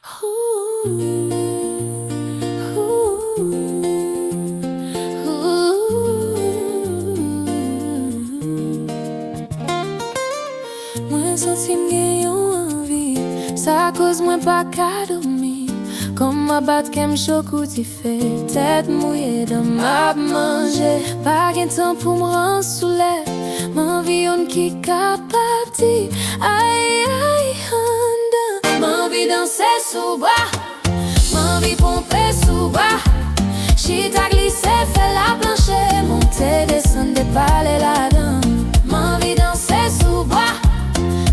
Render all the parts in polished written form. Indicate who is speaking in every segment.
Speaker 1: Mwen santi mgen yon anvi, sa koz mwen pa ka dormi. Kom ma bat kem chokou ti fe, tèt mouye dan map manje. Pa gen tan pou m'ran soule, m'envi yon ki kapap di ay ay handa. M'envi danse sou bois, m'envi pompe sou bois. Chita glisse, fè la planche, monte descende pale la dan. M'envi danse sou bois,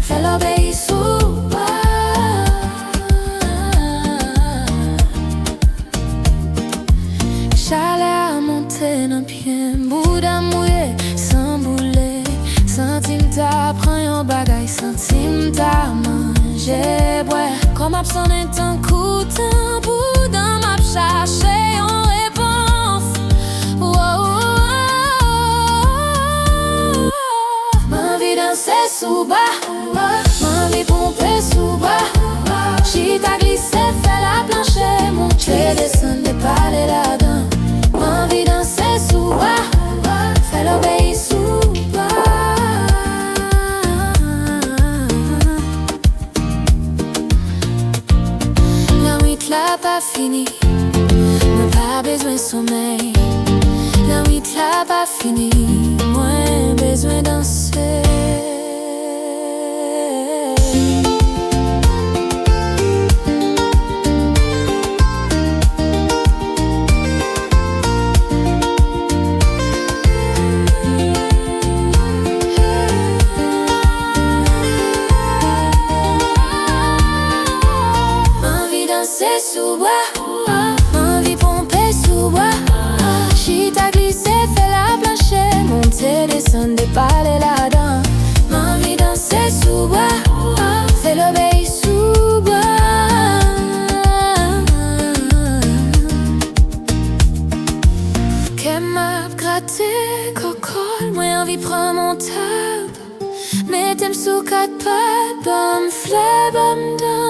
Speaker 1: fè l'obéi sou bois. Chale a monte nan pien, bouda mouye, san boule. Sentim ta pran yon bagay, sentim ta manje, bwe. Kom ap sonen tan koutan, boudan map chache yon repons. M'envi danse sou bois, m'envi pompe sou bois. Chita glisse, fè la planche, monte descende pale la dan. M'envi danse sou bois, fè l'obéi sou bois. La nuit la pa fini, mwen pa bezwen sommeil. La nuit la pa fini, mwen bezwen danse. Sous bois, m'envi pompe sous bois. Chita glisse, fè la planche, monte descende pale la dan. M'envi danse sous bois, fè l'obéi sous bois. Kem ap gratte kokol, mwen anvi pran mon tab. Metem sou kat pat, bam fle bam dan.